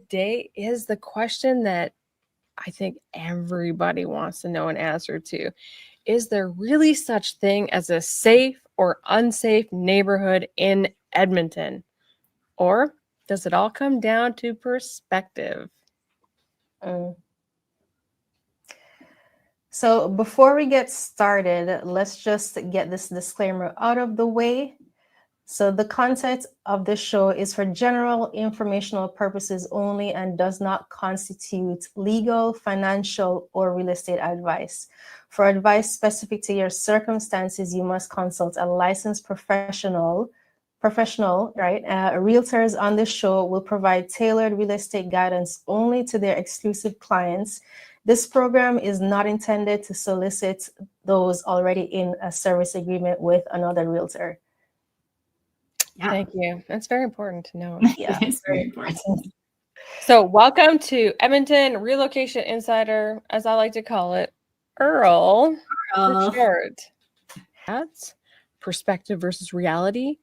today is the question that I think everybody wants to know an answer to. Is there really such thing as a safe or unsafe neighborhood in Edmonton? Or does it all come down to perspective? So before we get started, let's just get this disclaimer out of the way. So the content of this show is for general informational purposes only and does not constitute legal, financial, or real estate advice. For advice specific to your circumstances, you must consult a licensed professional, right? Realtors on this show will provide tailored real estate guidance only to their exclusive clients. This program is not intended to solicit those already in a service agreement with another realtor. Yeah. Thank you. That's very important to know. Yeah, it's very important. So welcome to Edmonton Relocation Insider, as I like to call it, ERiL for short. That's perspective versus reality,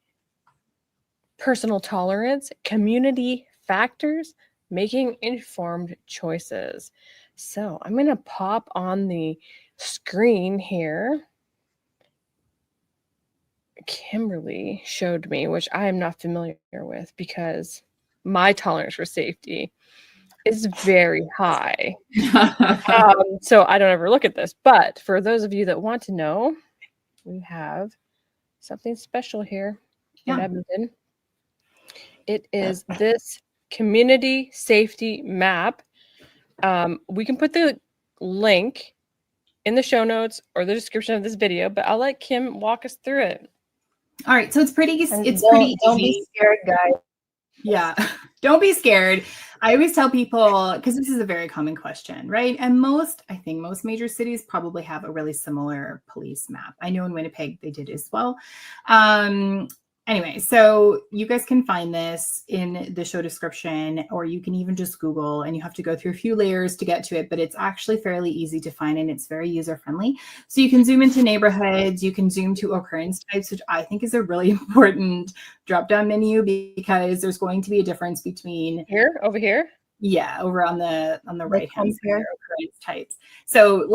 personal tolerance, community factors, making informed choices. So I'm going to pop on the screen here. Kimberly showed me, which I am not familiar with because my tolerance for safety is very high. So I don't ever look at this. But for those of you that want to know, we have something special here in Edmonton. It is this community safety map. We can put the link in the show notes or the description of this video, but I'll let Kim walk us through it. All right, so it's pretty easy. Don't be scared, guys. Yeah, don't be scared. I always tell people, because this is a very common question, right? And I think most major cities probably have a really similar police map. I know in Winnipeg they did as well. Anyway, so you guys can find this in the show description, or you can even just Google, and you have to go through a few layers to get to it, but it's actually fairly easy to find and it's very user-friendly. So you can zoom into neighborhoods, you can zoom to occurrence types, which I think is a really important drop-down menu because there's going to be a difference between over here. Yeah, over on the right hand side, occurrence types. So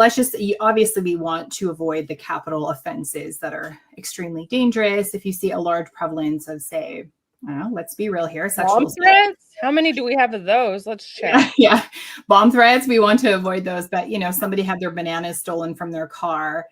obviously we want to avoid the capital offenses that are extremely dangerous. If you see a large prevalence of, say, I don't know, let's be real here, sexual bomb threats. How many do we have of those? Let's check. Yeah, bomb threats. We want to avoid those. But somebody had their bananas stolen from their car.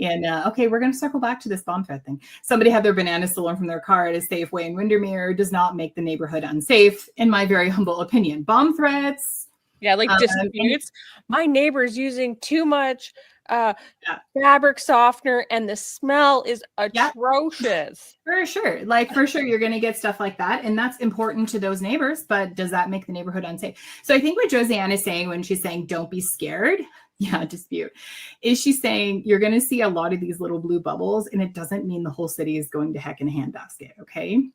And okay, we're going to circle back to this bomb threat thing. Somebody had their bananas stolen from their car at a Safeway in Windermere. Does not make the neighborhood unsafe, in my very humble opinion. Bomb threats. Yeah, like disputes. My neighbor's using too much fabric softener and the smell is atrocious. For sure. You're going to get stuff like that. And that's important to those neighbors. But does that make the neighborhood unsafe? So I think what Josiane is saying when she's saying, don't be scared. Yeah, dispute. Is she saying you're going to see a lot of these little blue bubbles, and it doesn't mean the whole city is going to heck in a handbasket, okay?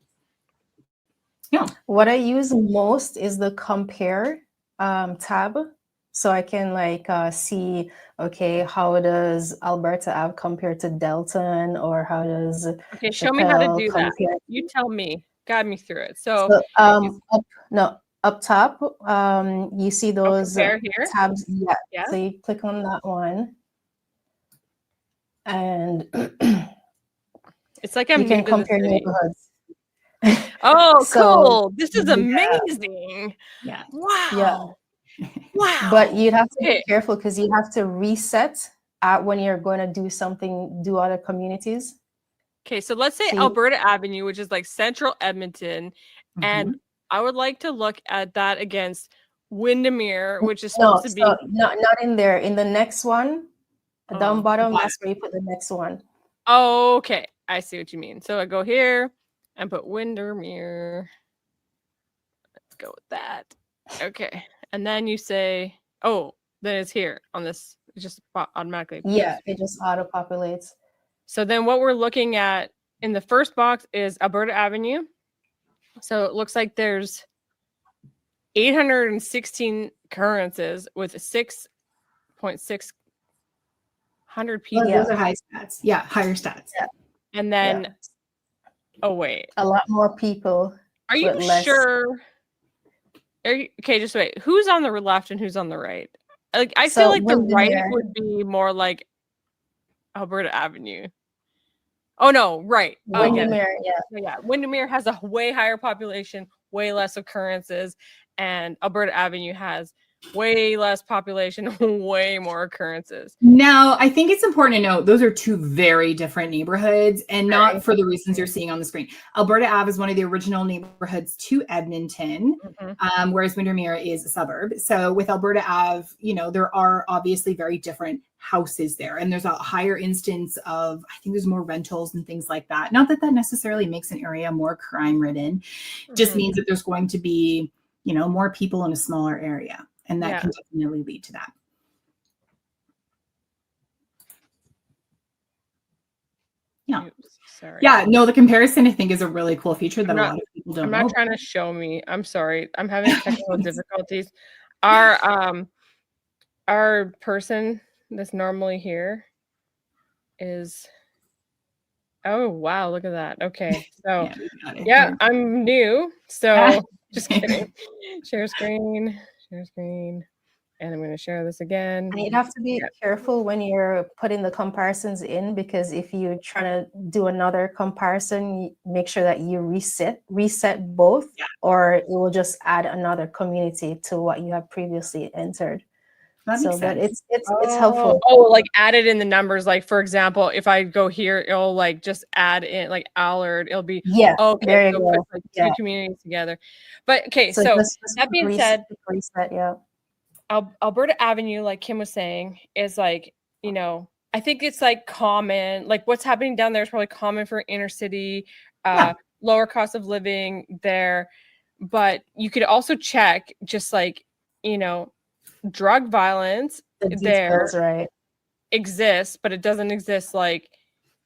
Yeah. What I use most is the compare tab. So I can see, okay, how does Alberta Ave compare to Delton, or how does show me how to do that. You tell me. Guide me through it. So up top, you see those tabs. Yeah. So you click on that one, and it's like you can compare neighborhoods. Oh, cool! This is amazing. Yeah. Wow. Yeah. Wow. But you'd have to be careful because you have to reset when you're going to do other communities. Okay, so let's say Alberta Avenue, which is like central Edmonton, and I would like to look at that against Windermere, which is supposed to be not in there. In the next one, down bottom, that's where you put the next one. Oh, okay, I see what you mean. So I go here and put Windermere. Let's go with that. Okay, and then you say, then it's here on this. It just automatically. Yeah, it just auto populates. So then what we're looking at in the first box is Alberta Avenue. So it looks like there's 816 occurrences with 6.6 hundred people. Those are high stats. Yeah, higher stats. Yeah. And then, oh wait, a lot more people. Are you sure? Okay, just wait. Who's on the left and who's on the right? Like, I So feel like the right Windermere. would be more like Alberta Avenue. Oh no, right. Oh, I get it. Windermere, yeah. So, yeah, Windermere has a way higher population, way less occurrences, and Alberta Avenue has way less population, way more occurrences. Now, I think it's important to note those are two very different neighborhoods, and not for the reasons you're seeing on the screen. Alberta Ave is one of the original neighborhoods to Edmonton, whereas Windermere is a suburb. So with Alberta Ave, you know, there are obviously very different houses there, and there's a higher instance of, I think there's more rentals and things like that. Not that that necessarily makes an area more crime-ridden, just means that there's going to be, you know, more people in a smaller area, and that can definitely lead to that. Yeah. Oops, sorry. Yeah, no, the comparison I think is a really cool feature that a lot of people don't know. I'm not trying to show me. I'm sorry. I'm having technical difficulties. Our person that's normally here is, oh wow, look at that. Okay. So yeah, I'm new. So just kidding. Share screen. And I'm going to share this again. And you'd have to be careful when you're putting the comparisons in, because if you try to do another comparison, make sure that you reset both, or it will just add another community to what you have previously entered. So that it's helpful. Oh, like add it in the numbers. Like, for example, if I go here, it'll like just add in like Allard. It'll be okay. There you go. Put, like, two communities together. But okay, so that being said, reset, Alberta Avenue, like Kim was saying, is like, you know, I think it's like common, like what's happening down there is probably common for inner city, lower cost of living there. But you could also check just like, you know, drug violence there exists, but it doesn't exist like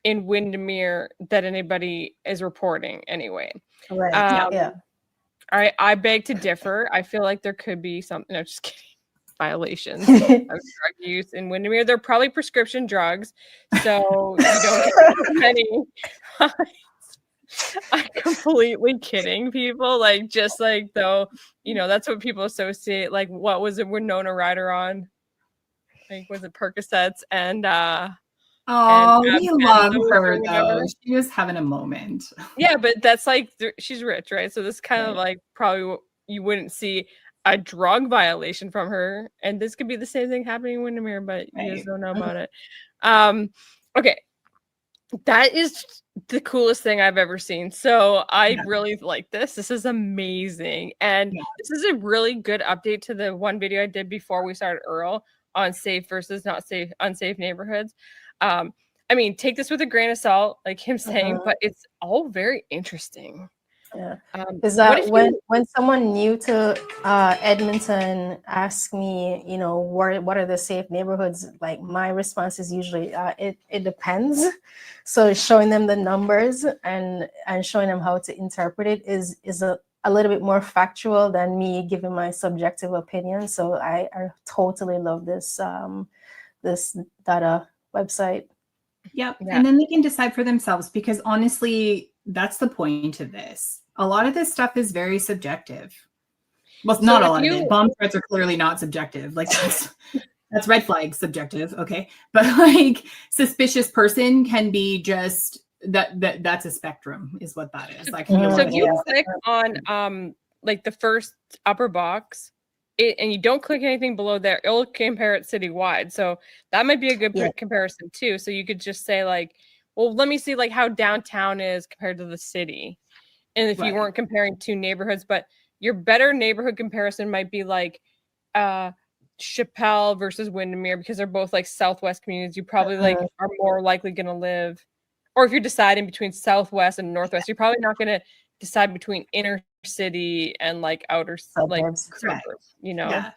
in Windermere that anybody is reporting anyway. Right. I beg to differ. I feel like there could be something. No, just kidding. Violations of drug use in Windermere. They're probably prescription drugs, so you don't get many. I'm completely kidding people. Like, just like, though, you know, that's what people associate. Like, what was it Winona Ryder on? Like, was it Percocets and we love her though. She was having a moment. Yeah, but that's like, she's rich, right? So this kind of like probably you wouldn't see a drug violation from her, and this could be the same thing happening in Windermere, but you just don't know about it. Okay, that is the coolest thing I've ever seen. So I really like this. This is amazing, and this is a really good update to the one video I did before we started ERiL on safe versus not safe, unsafe neighborhoods. I mean, take this with a grain of salt, like him saying, but it's all very interesting. Yeah, is that when someone new to Edmonton asks me, you know, what are the safe neighborhoods? Like, my response is usually it depends. So showing them the numbers and showing them how to interpret it is a little bit more factual than me giving my subjective opinion. So I totally love this this data website. Yep. And then they can decide for themselves, because honestly, that's the point of this. A lot of this stuff is very subjective. Well, not a lot of it. Bomb threats are clearly not subjective. Like, that's red flag subjective. Okay. But like, suspicious person can be just that's a spectrum is what that is. Like, so if you click on like the first upper box, and you don't click anything below there, it'll compare it citywide. So that might be a good comparison too. So you could just say like, well, let me see like how downtown is compared to the city. And if you weren't comparing two neighborhoods, but your better neighborhood comparison might be like Chappelle versus Windermere, because they're both like Southwest communities. You probably like are more likely going to live, or if you're deciding between Southwest and Northwest, you're probably not going to decide between inner city and like outer like suburbs, you know.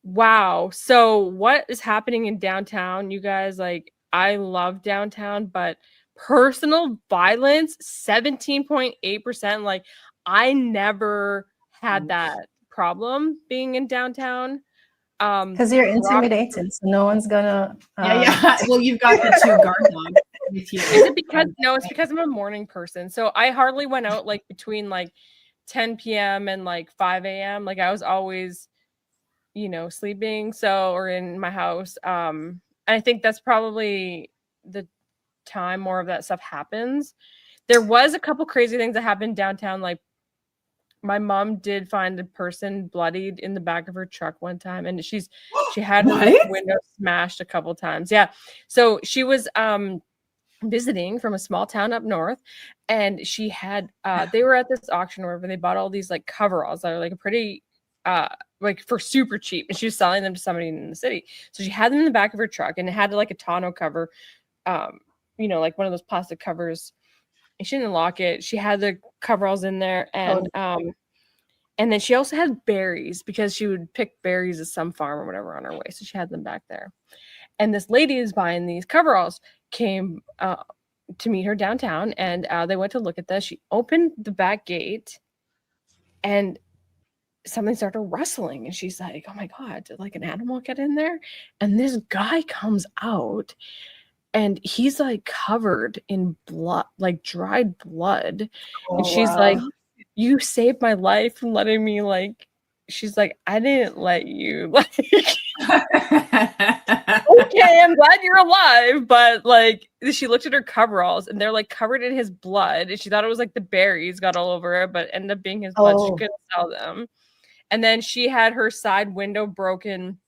Wow. So what is happening in downtown, you guys? Like, I love downtown, but personal violence 17.8%. Like, I never had that problem being in downtown. Because you're intimidated, so no one's gonna well, you've got the two guard dogs with you. Is it because it's because I'm a morning person, so I hardly went out like between like 10 p.m. and like 5 a.m. Like I was always, you know, sleeping. So, or in my house. And I think that's probably the time more of that stuff happens. There was a couple crazy things that happened downtown. Like my mom did find a person bloodied in the back of her truck one time, and she had her window smashed a couple times. Yeah. So she was visiting from a small town up north, and she had they were at this auction where they bought all these like coveralls that are like a pretty like for super cheap, and she was selling them to somebody in the city. So she had them in the back of her truck, and it had like a tonneau cover, you know, like one of those plastic covers. And she didn't lock it. She had the coveralls in there, and then she also had berries because she would pick berries at some farm or whatever on her way. So she had them back there. And this lady is buying these coveralls came to meet her downtown, and they went to look at this. She opened the back gate, and something started rustling, and she's like, "Oh my God, did like an animal get in there?" And this guy comes out, and he's like covered in blood, like dried blood. And she's like, "You saved my life from letting me like," she's like, "I didn't let you like." Okay, I'm glad you're alive, but like she looked at her coveralls and they're like covered in his blood, and she thought it was like the berries got all over it, but it ended up being his blood. She couldn't sell them. And then she had her side window broken.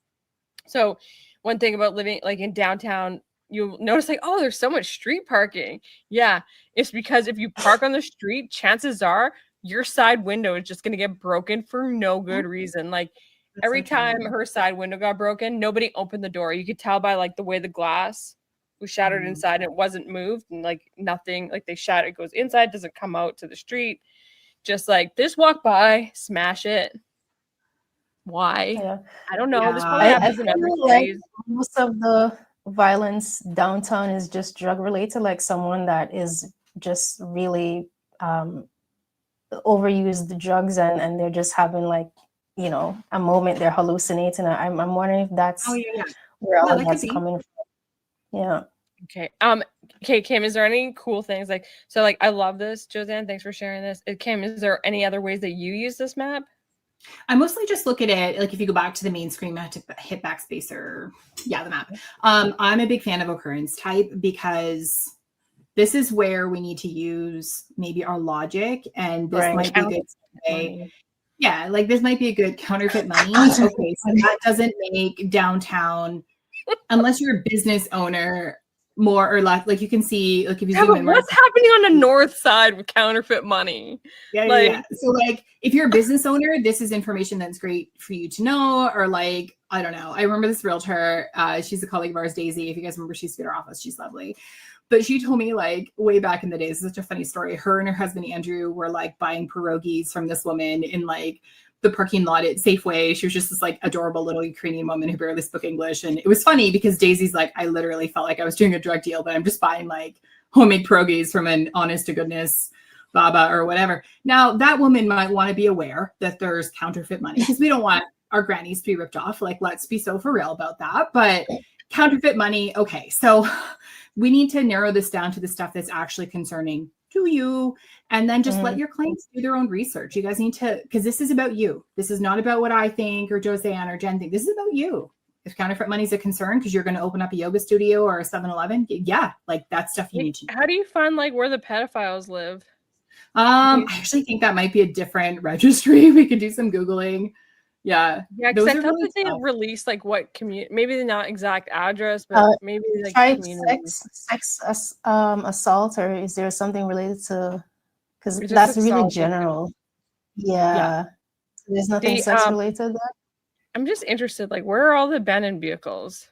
So one thing about living like in downtown, you'll notice like, oh, there's so much street parking. Yeah, it's because if you park on the street, chances are your side window is just going to get broken for no good reason. Like every time her side window got broken, nobody opened the door. You could tell by like the way the glass was shattered inside and it wasn't moved, and like nothing, like they shattered, it goes inside, doesn't come out to the street. Just like this, walk by, smash it. Why? Yeah. I don't know. This probably happens in every place. Most of the violence downtown is just drug related, like someone that is just really overused the drugs and they're just having like, you know, a moment, they're hallucinating. I'm wondering if that's where all of that's coming from. Yeah. Okay. Okay, Kim, is there any cool things like, so like I love this, Joanne, thanks for sharing this. Kim, is there any other ways that you use this map? I mostly just look at it, like if you go back to the main screen, I have to hit backspace or the map. I'm a big fan of occurrence type because this is where we need to use maybe our logic, and this might be a good way. Yeah, like this might be a good counterfeit money. Okay, so that doesn't make downtown, unless you're a business owner, more or less, like you can see, like if you zoom in, what's happening on the north side with counterfeit money? Yeah. So like if you're a business owner, this is information that's great for you to know. Or like, I don't know. I remember this realtor, she's a colleague of ours, Daisy. If you guys remember, she's at our office. She's lovely. But she told me like way back in the days, such a funny story. Her and her husband, Andrew, were like buying pierogies from this woman in like the parking lot at Safeway. She was just this like adorable little Ukrainian woman who barely spoke English. And it was funny because Daisy's like, I literally felt like I was doing a drug deal, but I'm just buying like homemade pierogies from an honest to goodness Baba or whatever. Now that woman might want to be aware that there's counterfeit money because we don't want our grannies to be ripped off. Like, let's be so for real about that. But counterfeit money. Okay. So we need to narrow this down to the stuff that's actually concerning to you, and then just let your clients do their own research. You guys need to, because this is about you. This is not about what I think or Joanne or Jen think. This is about you. If counterfeit money is a concern because you're going to open up a yoga studio or a 7-Eleven, yeah, like that's stuff you need to know. How do you find like where the pedophiles live? I actually think that might be a different registry. We could do some Googling. Yeah, because I thought that they released like what community, maybe not exact address, but maybe like sex assault, or is there something related to? Because that's really general. Yeah. So there's nothing sex related there. I'm just interested, like, where are all the abandoned vehicles?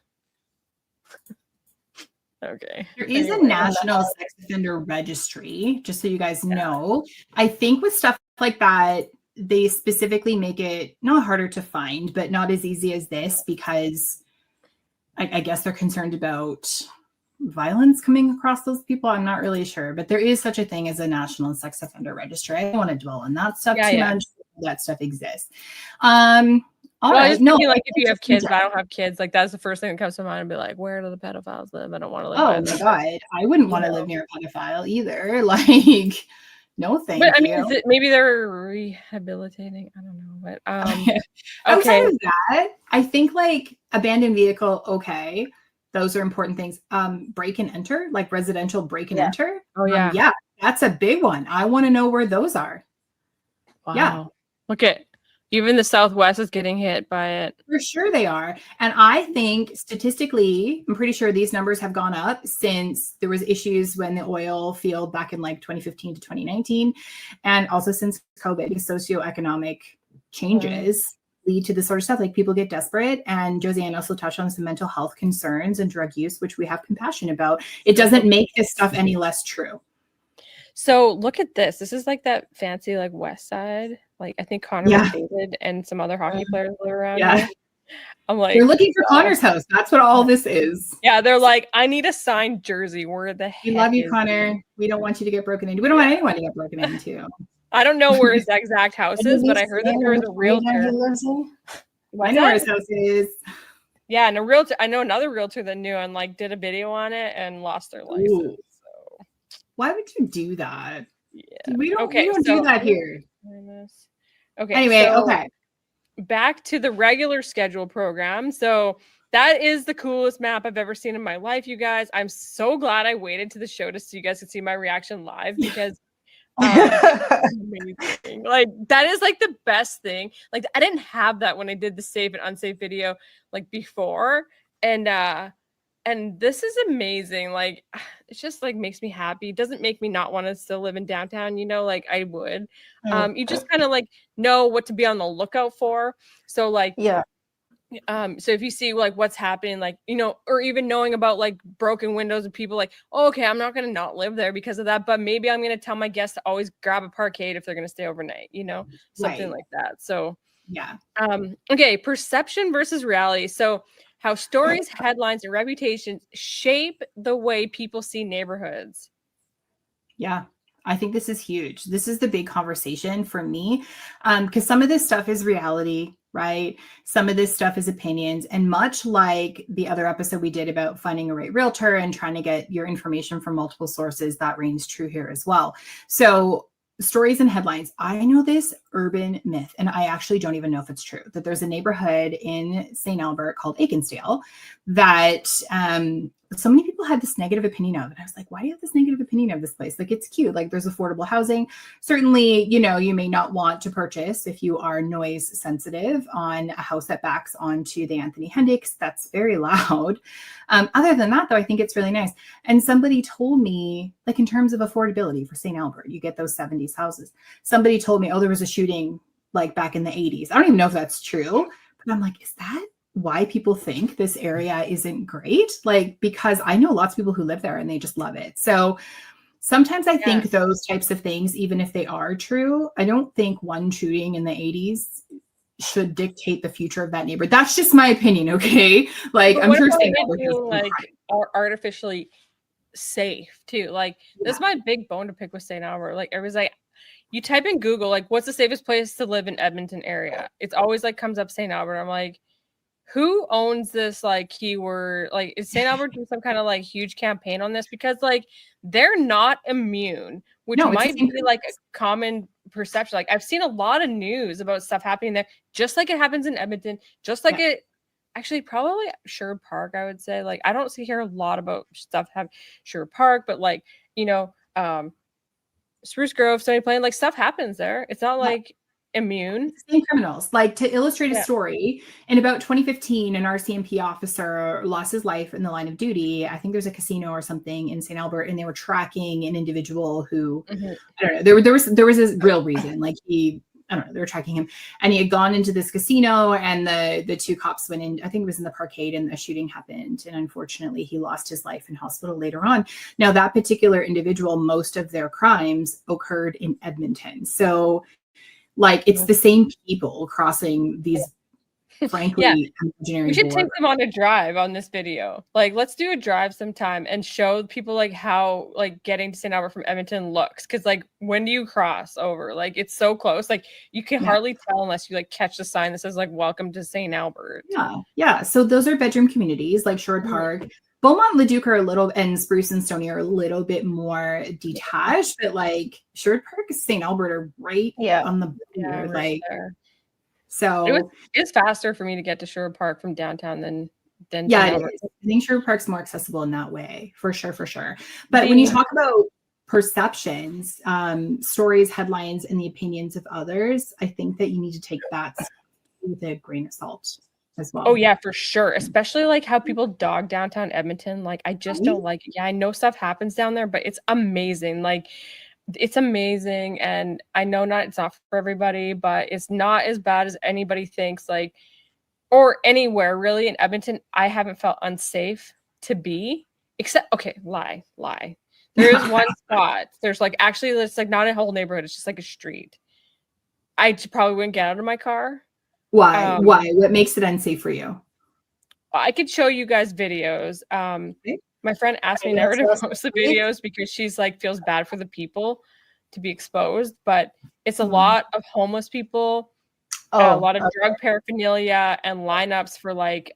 Okay. There is a national sex offender registry, just so you guys know. I think with stuff like that, they specifically make it not harder to find, but not as easy as this, because I guess they're concerned about violence coming across those people. I'm not really sure, but there is such a thing as a national sex offender registry. I don't want to dwell on that stuff too much. That stuff exists. All right. No, like if you have kids, but I don't have kids, like that's the first thing that comes to mind, and be like, where do the pedophiles live? I don't want to live. Oh my God. I wouldn't want to live near a pedophile either. Like, No, thank But I you. mean, maybe they're rehabilitating. I don't know, but outside okay. of that, I think like abandoned vehicle, okay, those are important things. Break and enter, like residential break and Yeah. enter. Oh yeah. Yeah, that's a big one. I want to know where those are. Wow. Yeah. Look at even the Southwest is getting hit by it. For sure they are. And I think statistically, I'm pretty sure these numbers have gone up since there was issues when the oil field back in like 2015 to 2019. And also since COVID, because socioeconomic changes lead to this sort of stuff. Like people get desperate. And Josiane also touched on some mental health concerns and drug use, which we have compassion about. It doesn't make this stuff any less true. So look at this. This is like that fancy like West Side. Like I think Connor McDavid and some other hockey players live around here. I'm like, they're looking for Connor's house. That's what all this is. Yeah, they're like, I need a signed jersey. Where the heck? We love you, is Connor. he? We don't want you to get broken into. We don't want anyone to get broken into. I don't know where his exact house is, but I heard that there was a realtor. I know where his house is. Yeah, and a realtor. I know another realtor that knew and like did a video on it and lost their license. So. Why would you do that? Yeah. We don't do that here. Okay. Anyway, so okay. Back to the regular schedule program. So that is the coolest map I've ever seen in my life, you guys. I'm so glad I waited to the show so you guys could see my reaction live because amazing. Like that is like the best thing. Like I didn't have that when I did the safe and unsafe video like before. And this is amazing. Like it just like makes me happy. It doesn't make me not want to still live in downtown, you know, like I would. You just kind of like know what to be on the lookout for. So like so if you see like what's happening, like, you know, or even knowing about like broken windows and people like, oh, okay, I'm not going to not live there because of that, but maybe I'm going to tell my guests to always grab a parkade if they're going to stay overnight, you know, something like that. So yeah. Okay, perception versus reality. So how stories, headlines, and reputations shape the way people see neighborhoods. Yeah. I think this is huge. This is the big conversation for me, because some of this stuff is reality, right? Some of this stuff is opinions. And much like the other episode we did about finding a right realtor and trying to get your information from multiple sources, that reigns true here as well. So stories and headlines. I know this urban myth, and I actually don't even know if it's true, that there's a neighborhood in St. Albert called Ainsdale that so many people had this negative opinion of. And I was like, why do you have this negative opinion of this place? Like, it's cute. Like, there's affordable housing. Certainly, you know, you may not want to purchase if you are noise sensitive on a house that backs onto the Anthony Hendricks. That's very loud. Other than that, though, I think it's really nice. And somebody told me, like, in terms of affordability for St. Albert, you get those 70s houses. Somebody told me, oh, there was a shooting like back in the 80s. I don't even know if that's true, but I'm like, is that why people think this area isn't great? Like, because I know lots of people who live there and they just love it. So sometimes I think those types of things, even if they are true, I don't think one shooting in the 80s should dictate the future of that neighborhood. That's just my opinion. Okay. Like, I'm sure like artificially safe too. Like that's my big bone to pick with St. Albert. Like everybody's like, you type in Google, like, what's the safest place to live in Edmonton area? It's always like comes up St. Albert. I'm like, who owns this like keyword? Like, is St. Albert doing some kind of like huge campaign on this? Because like they're not immune, which might be like a common perception. Like I've seen a lot of news about stuff happening there, just like it happens in Edmonton, just like it actually probably Sherwood Park, I would say. Like I don't hear a lot about stuff happening Sherwood Park, but like, you know, Spruce Grove, Stony Plain, like stuff happens there. It's not like immune. Same criminals. Like, to illustrate a story, in about 2015, an RCMP officer lost his life in the line of duty. I think there's a casino or something in St. Albert, and they were tracking an individual who, I don't know, there was a real reason. Like I don't know, they were tracking him, and he had gone into this casino, and the two cops went in. I think it was in the parkade, and a shooting happened. And unfortunately, he lost his life in hospital later on. Now, that particular individual, most of their crimes occurred in Edmonton. So, like, it's the same people crossing these, frankly, imaginary we should borders. take them on a drive on this video. Like, let's do a drive sometime and show people like how like getting to St. Albert from Edmonton looks. Because like when do you cross over? Like it's so close. Like you can hardly tell unless you like catch the sign that says like welcome to St. Albert. Yeah. So those are bedroom communities like Sherwood Park, Beaumont, Leduc are a little, and Spruce and Stony are a little bit more detached, but like Sherwood Park, St. Albert are right on the border, right there. So it's faster for me to get to Sherwood Park from downtown than yeah, St. Albert. I think Sherwood Park's more accessible in that way, for sure. But when you talk about perceptions, stories, headlines, and the opinions of others, I think that you need to take that with a grain of salt as well. Oh yeah, for sure. Especially like how people dog downtown Edmonton. Like I just don't like it. Yeah, I know stuff happens down there, but it's amazing. Like it's amazing. And I know it's not for everybody, but it's not as bad as anybody thinks. Like, or anywhere really in Edmonton, I haven't felt unsafe to be, except, okay, lie. There is one spot. There's like, actually, it's like not a whole neighborhood. It's just like a street. I probably wouldn't get out of my car. Why? What makes it unsafe for you? I could show you guys videos. My friend asked me never to post the videos because she's like, feels bad for the people to be exposed, but it's a lot of homeless people, a lot of drug paraphernalia and lineups for like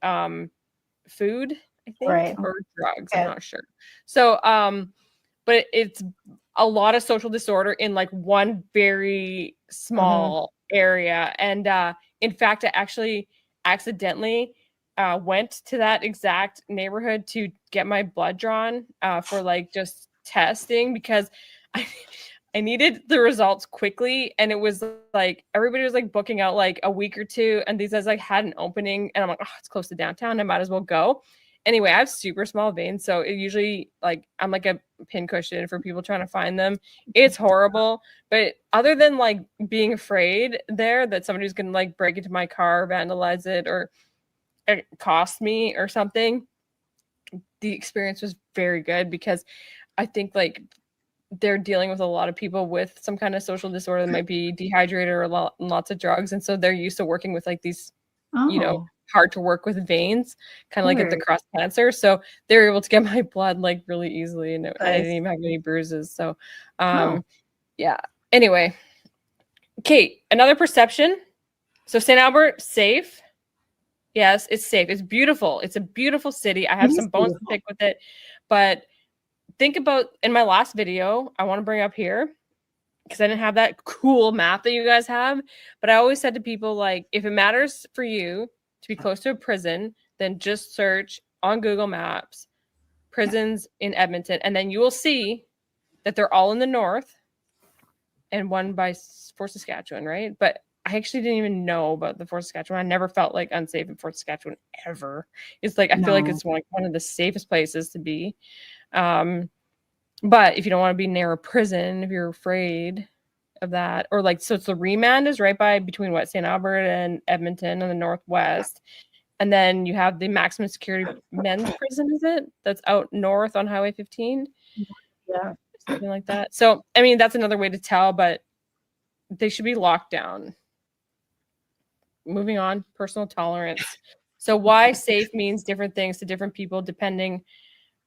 food, I think, or drugs. I'm not sure. So, but it's a lot of social disorder in like one very small area. And in fact, I actually accidentally went to that exact neighborhood to get my blood drawn for like just testing because I needed the results quickly, and it was like everybody was like booking out like a week or two, and these guys like had an opening, and I'm like, oh, it's close to downtown, I might as well go. Anyway, I have super small veins, so it usually like I'm like a pincushion for people trying to find them. It's horrible, but other than like being afraid there that somebody's gonna like break into my car, vandalize it, or it cost me or something, the experience was very good because I think like they're dealing with a lot of people with some kind of social disorder that might be dehydrated or lots of drugs. And so they're used to working with like these, you know, hard to work with veins, kind of like at the cross cancer. So they're able to get my blood like really easily, and I didn't even have any bruises. So yeah. Anyway, Kate, another perception. So St. Albert, safe. Yes, it's safe. It's beautiful. It's a beautiful city. I have some bones to pick with it, but think about in my last video, I want to bring up here because I didn't have that cool map that you guys have. But I always said to people, like, if it matters for you to be close to a prison, then just search on Google Maps prisons in Edmonton. And then you will see that they're all in the north and one by Fort Saskatchewan, right? But I actually didn't even know about the Fort Saskatchewan. I never felt like unsafe in Fort Saskatchewan ever. It's like, I feel like it's like one of the safest places to be. But if you don't want to be near a prison, if you're afraid of that, or like, so it's the remand is right by between what, St. Albert and Edmonton in the northwest. And then you have the maximum security men's prison, is it? That's out north on Highway 15. Yeah. Something like that. So, I mean, that's another way to tell, but they should be locked down. Moving on, personal tolerance. So why safe means different things to different people depending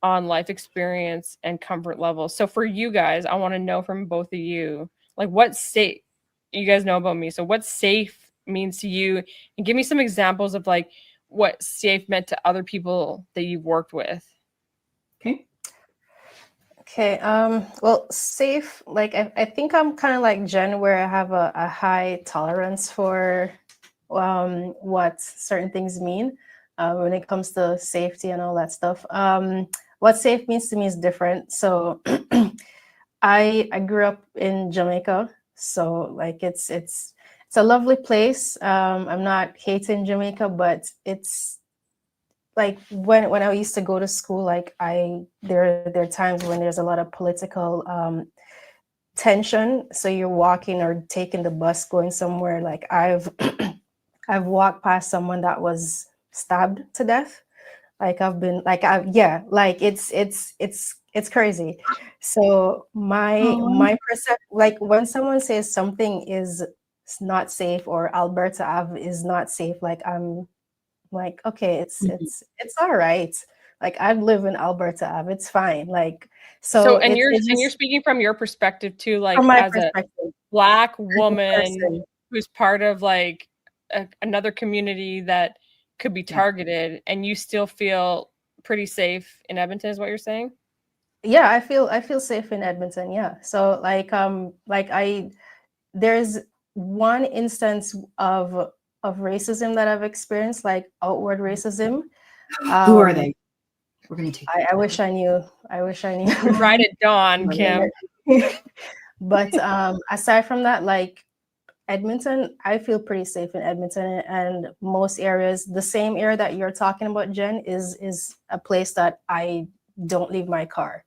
on life experience and comfort level. So for you guys, I want to know from both of you, like what safe, you guys know about me. So what safe means to you, and give me some examples of like what safe meant to other people that you've worked with. Okay. Well, safe, like I think I'm kind of like Jenn, where I have a high tolerance for what certain things mean when it comes to safety and all that stuff. What safe means to me is different. So I grew up in Jamaica, so like it's a lovely place. I'm not hating Jamaica, but it's like when I used to go to school, like there are times when there's a lot of political tension. So you're walking or taking the bus going somewhere. Like I've walked past someone that was stabbed to death. Like I've been like it's crazy. So my perception, like when someone says something is not safe or Alberta Ave is not safe, like I'm like, okay, it's all right. Like I live in Alberta Ave, it's fine. Like and you're speaking from your perspective too, like as a Black woman who's part of like another community that could be targeted, and you still feel pretty safe in Edmonton, is what you're saying? Yeah, I feel safe in Edmonton. Yeah. So there's one instance of racism that I've experienced, like outward racism. Who are they? We're gonna take. I wish I knew. Right at dawn, Kim. But aside from that, like Edmonton, I feel pretty safe in Edmonton, and most areas. The same area that you're talking about, Jen, is a place that I don't leave my car,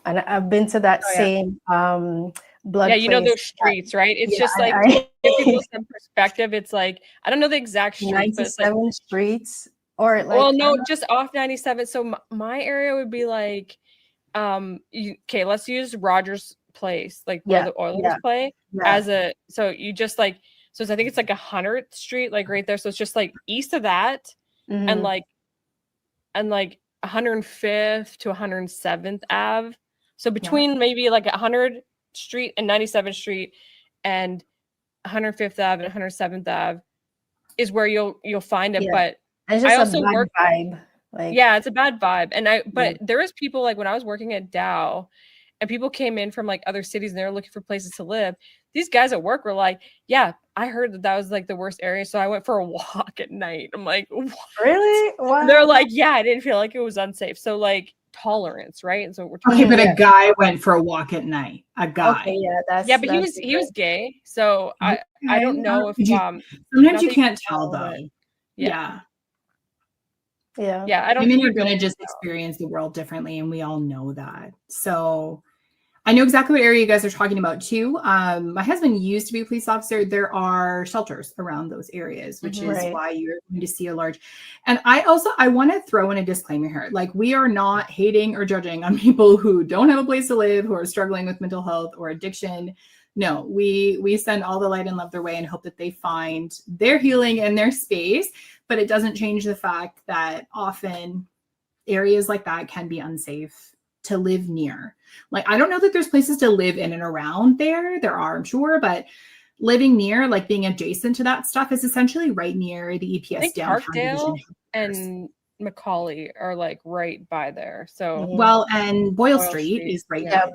and I've been to that same blood. Yeah, you know place those streets, right? It's yeah, just like to give people some perspective. It's like I don't know the exact street, but it's like 97 streets, or like well, no, just off 97. So my area would be like, okay, let's use Rogers Place, like where the Oilers play, as a. So you just like, so I think it's like 100th Street, like right there. So it's just like east of that, and like 105th to 107th Ave. So between maybe like 100th Street and 97th Street, and 105th Ave and 107th Ave is where you'll find it, but. It's just I also a bad vibe. Like, yeah, it's a bad vibe. And there was people like when I was working at Dow and people came in from like other cities and they were looking for places to live. These guys at work were like, yeah, I heard that was like the worst area. So I went for a walk at night. I'm like, what? Really? Wow. They're like, yeah, I didn't feel like it was unsafe. So like tolerance, right? And so we're talking but a guy went for a walk at night. A guy. Okay, but he was gay. So I don't know if sometimes you can't tell though. Yeah. I don't women are going to just experience the world differently, and we all know that. So I know exactly what area you guys are talking about too. My husband used to be a police officer. There are shelters around those areas, which is why you're going to see a large. And I want to throw in a disclaimer here. Like, we are not hating or judging on people who don't have a place to live, who are struggling with mental health or addiction. No, we send all the light and love their way and hope that they find their healing and their space. But it doesn't change the fact that often areas like that can be unsafe to live near. Like, I don't know that there's places to live in and around there. There are, I'm sure, but living near, like being adjacent to that stuff is essentially right near the EPS downtown Parkdale and Macaulay are like right by there. So well, and Boyle Street is right there.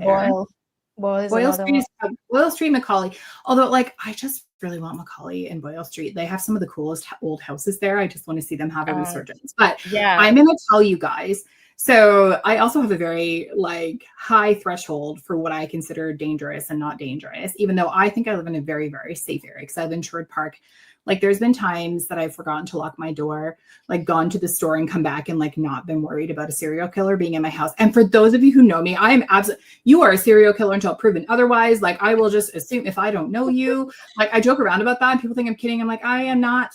Boyle Street, Macaulay. Although, like, I just really want Macaulay and Boyle Street. They have some of the coolest old houses there. I just want to see them have a resurgence. But I'm going to tell you guys. So I also have a very like high threshold for what I consider dangerous and not dangerous, even though I think I live in a very, very safe area because I live in Sherwood Park. Like, there's been times that I've forgotten to lock my door, like gone to the store and come back and like not been worried about a serial killer being in my house. And for those of you who know me, I am you are a serial killer until proven otherwise. Like, I will just assume if I don't know you, like I joke around about that and people think I'm kidding. I'm like, I am not.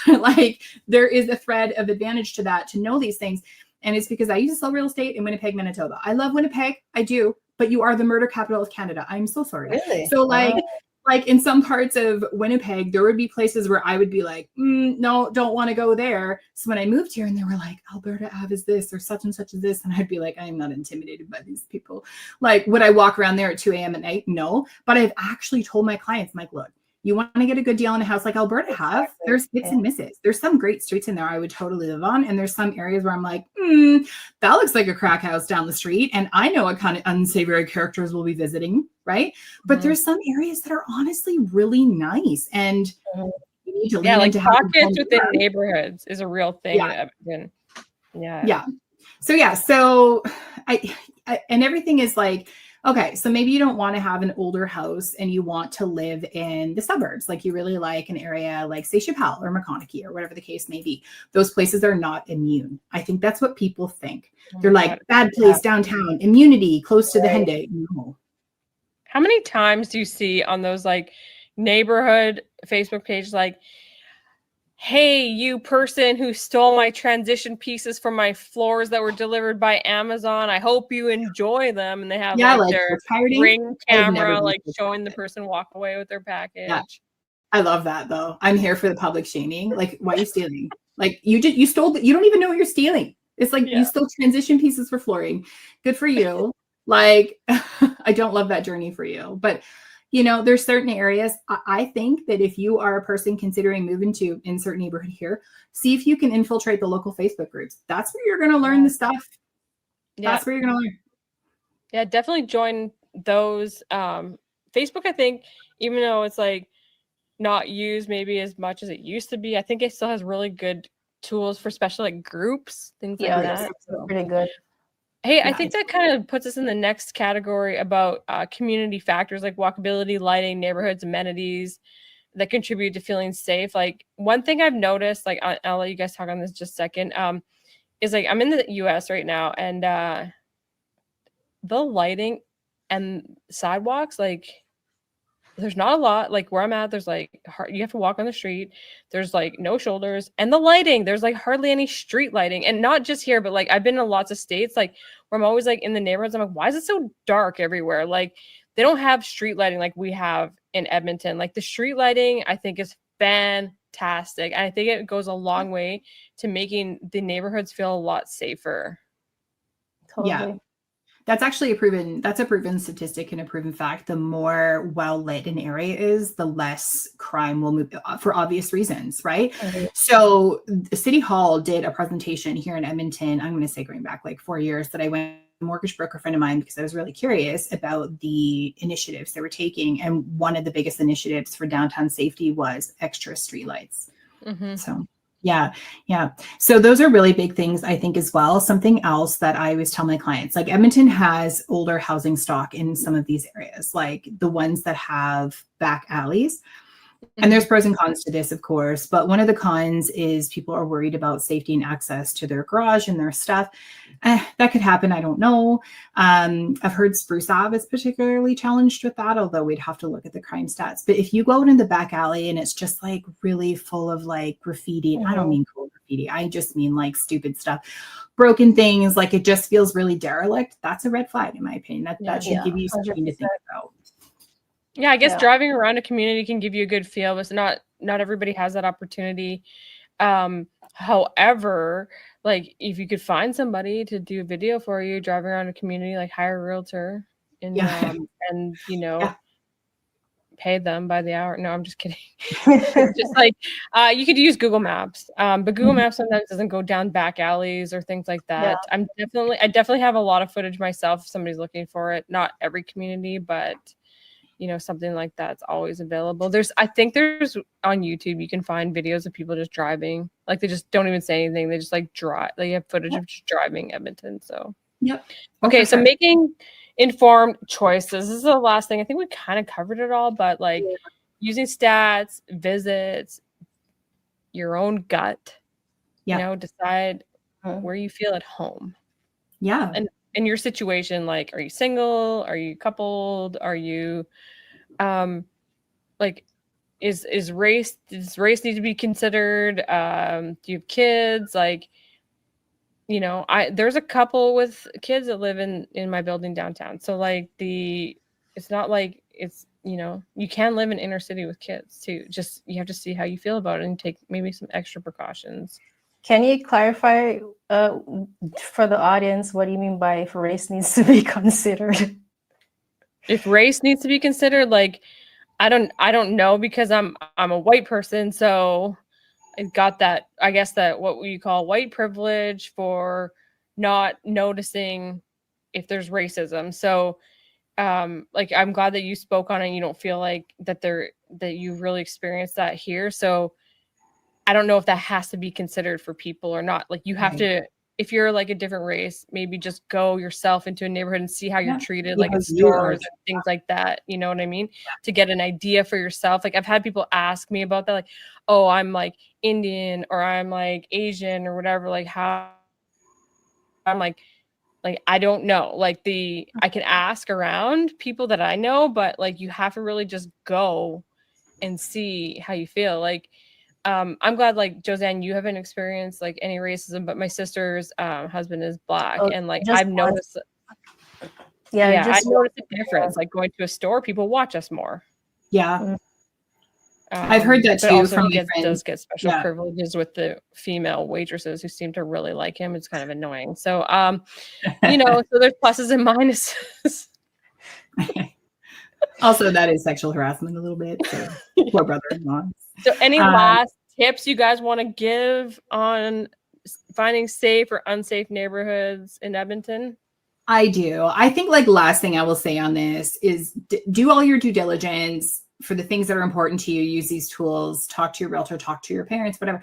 Like, there is a thread of advantage to that, to know these things. And it's because I used to sell real estate in Winnipeg, Manitoba. I love Winnipeg. I do. But you are the murder capital of Canada. I'm so sorry. Really? So like in some parts of Winnipeg, there would be places where I would be like, no, don't want to go there. So when I moved here and they were like, Alberta Ave is this or such and such is this. And I'd be like, I am not intimidated by these people. Like, would I walk around there at 2 a.m. at night? No. But I've actually told my clients, I'm like, look, you want to get a good deal in a house like Alberta have, there's hits and misses. There's some great streets in there I would totally live on. And there's some areas where I'm like, that looks like a crack house down the street. And I know what kind of unsavory characters we'll be visiting, right? But there's some areas that are honestly really nice. And you need to lean into pockets within neighborhoods is a real thing. So I and everything is like, okay, so maybe you don't want to have an older house and you want to live in the suburbs. Like, you really like an area like, say, Chappelle or McConaughey or whatever the case may be. Those places are not immune. I think that's what people think. They're like, bad place downtown, immunity, close to the Henday. No. How many times do you see on those like neighborhood Facebook pages like, hey, you person who stole my transition pieces from my floors that were delivered by Amazon, I hope you enjoy them. And they have like their Ring camera, like showing the person walk away with their package. Yeah. I love that though. I'm here for the public shaming. Like, why are you stealing? Like, you stole, you don't even know what you're stealing. It's like, you stole transition pieces for flooring. Good for you. Like, I don't love that journey for you, but You know, there's certain areas. I think that if you are a person considering moving to insert neighborhood here, see if you can infiltrate the local Facebook groups. That's where you're going to learn the stuff. Yeah. That's where you're going to learn. Yeah, definitely join those. Facebook, I think, even though it's like not used maybe as much as it used to be, I think it still has really good tools for special like groups, things like that. That's pretty good. Hey, I think that kind of puts us in the next category about community factors like walkability, lighting, neighborhoods, amenities that contribute to feeling safe. Like one thing I've noticed, like I'll let you guys talk on this just a second, is like I'm in the US right now, and the lighting and sidewalks, like there's not a lot. Like where I'm at, there's like you have to walk on the street. There's like no shoulders, and the lighting, there's like hardly any street lighting, and not just here, but like I've been in lots of states, like where I'm always like in the neighborhoods. I'm like, why is it so dark everywhere? Like they don't have street lighting like we have in Edmonton. Like the street lighting, I think is fantastic. And I think it goes a long way to making the neighborhoods feel a lot safer. Totally. Yeah. That's actually a proven statistic and a proven fact. The more well lit an area is, the less crime will move, for obvious reasons, right? Mhm. So the City Hall did a presentation here in Edmonton. I'm going to say going back like 4 years, that I went to a mortgage broker friend of mine because I was really curious about the initiatives they were taking. And one of the biggest initiatives for downtown safety was extra streetlights. Mm-hmm. So yeah. So those are really big things, I think, as well. Something else that I always tell my clients, like Edmonton has older housing stock in some of these areas, like the ones that have back alleys. And there's pros and cons to this, of course, but one of the cons is people are worried about safety and access to their garage and their stuff. That could happen. I don't know. I've heard Spruce Ave is particularly challenged with that, although we'd have to look at the crime stats. But if you go out in the back alley and it's just like really full of like graffiti, I don't mean cool graffiti, I just mean like stupid stuff, broken things, like it just feels really derelict. That's a red flag, in my opinion. That should give you something to think about. Yeah, I guess driving around a community can give you a good feel, but not everybody has that opportunity. However, like if you could find somebody to do a video for you driving around a community, like hire a realtor and you know, pay them by the hour. No, I'm just kidding. Just like you could use Google Maps, but Google Maps sometimes doesn't go down back alleys or things like that. I definitely have a lot of footage myself if somebody's looking for it. Not every community, but you know, something like that's always available. I think there's on YouTube, you can find videos of people just driving. Like they just don't even say anything. They just like drive. They have footage of just driving Edmonton. So, Okay. So making informed choices. This is the last thing. I think we kind of covered it all, but like using stats, visits, your own gut, you know, decide where you feel at home. Yeah. And in your situation, like, are you single? Are you coupled? Are you, like, does race need to be considered? Do you have kids? Like, you know, there's a couple with kids that live in my building downtown. So like it's not like it's, you know, you can live in inner city with kids too. Just, you have to see how you feel about it and take maybe some extra precautions. Can you clarify for the audience what do you mean by if race needs to be considered? If race needs to be considered, like I don't know, because I'm a white person, so I got that, I guess, that what we call white privilege for not noticing if there's racism. So like I'm glad that you spoke on it. You don't feel like that you really experienced that here. So I don't know if that has to be considered for people or not. Like you have to, if you're like a different race, maybe just go yourself into a neighborhood and see how you're treated, like in stores and things like that. You know what I mean? To get an idea for yourself. Like I've had people ask me about that, like, oh, I'm like Indian or I'm like Asian or whatever. Like how I'm like I don't know. Like I can ask around people that I know, but like you have to really just go and see how you feel. Like I'm glad, like Josanne, you haven't experienced like any racism, but my sister's husband is Black, and like I've noticed, I noticed a difference. Like going to a store, people watch us more. Yeah, I've heard that too. From he does get special privileges with the female waitresses who seem to really like him. It's kind of annoying. So, you know, so there's pluses and minuses. Also, that is sexual harassment a little bit. So poor brother-in-law. So any last tips you guys want to give on finding safe or unsafe neighborhoods in Edmonton? I do. I think like last thing I will say on this is do all your due diligence for the things that are important to you. Use these tools, talk to your realtor, talk to your parents, whatever.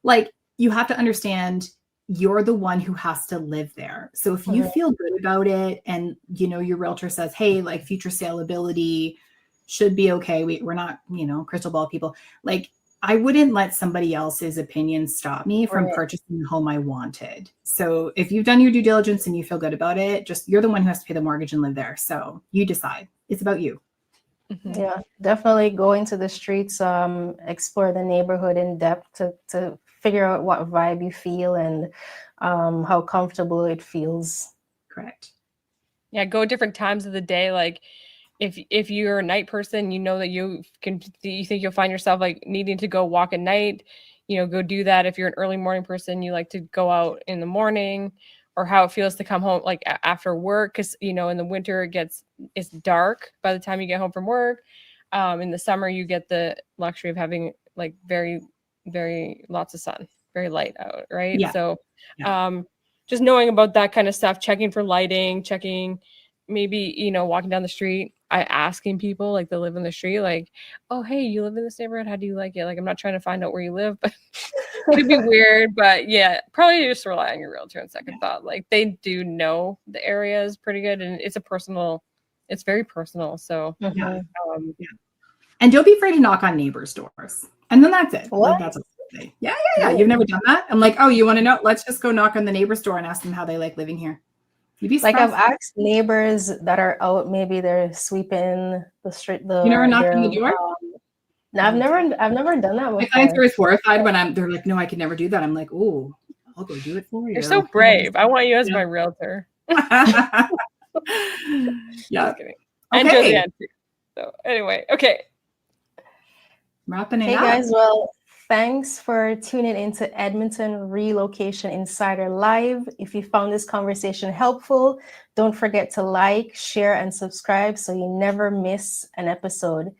Like you have to understand you're the one who has to live there. So if you feel good about it and you know your realtor says, hey, like future saleability should be okay. We're not, you know, crystal ball people. Like I wouldn't let somebody else's opinion stop me from purchasing the home I wanted. So if you've done your due diligence and you feel good about it, just you're the one who has to pay the mortgage and live there. So you decide. It's about you. Yeah, definitely go into the streets, explore the neighborhood in depth to figure out what vibe you feel and how comfortable it feels. Correct. Yeah, go different times of the day. Like if you're a night person, you know that you think you'll find yourself like needing to go walk at night, you know, go do that. If you're an early morning person, you like to go out in the morning, or how it feels to come home like after work, because you know in the winter it's dark by the time you get home from work. In the summer you get the luxury of having like very, very lots of sun, very light out, right? Yeah. So just knowing about that kind of stuff, checking for lighting, checking maybe, you know, walking down the street, asking people like that live in the street, like, oh, hey, you live in this neighborhood? How do you like it? Like, I'm not trying to find out where you live, but it'd be weird. But yeah, probably just rely on your realtor on second thought. Like, they do know the areas pretty good, and it's very personal. So, and don't be afraid to knock on neighbors' doors. And then that's it. What? Like that's what I say. Yeah. You've never done that? I'm like, oh, you want to know? Let's just go knock on the neighbor's door and ask them how they like living here. You'd be surprised. Like I've asked neighbors that are out, maybe they're sweeping the street. You never knocked on the door? No, I've never done that before. My clients are always horrified when they're like, no, I could never do that. I'm like, oh, I'll go do it for you. You're so brave. I want you as my realtor. Yeah. Just kidding. And Josie too. So anyway, okay. Wrapping it Hey up. guys, well, thanks for tuning into Edmonton Relocation Insider Live. If you found this conversation helpful, don't forget to like, share, and subscribe so you never miss an episode.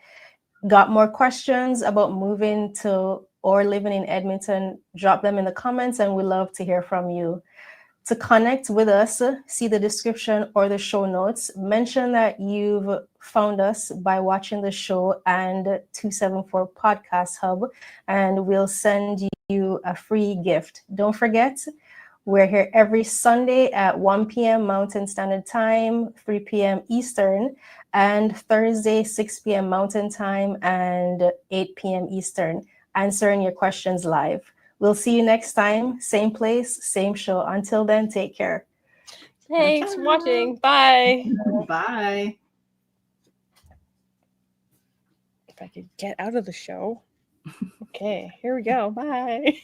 Got more questions about moving to or living in Edmonton? Drop them in the comments and we love to hear from you. To connect with us, see the description or the show notes. Mention that you've found us by watching the show and 274 Podcast Hub, and we'll send you a free gift. Don't forget, we're here every Sunday at 1 p.m. Mountain Standard Time, 3 p.m. Eastern, and Thursday, 6 p.m. Mountain Time and 8 p.m. Eastern, answering your questions live. We'll see you next time. Same place, same show. Until then, take care. Thanks for watching. Bye. Bye. If I could get out of the show. Okay, here we go. Bye.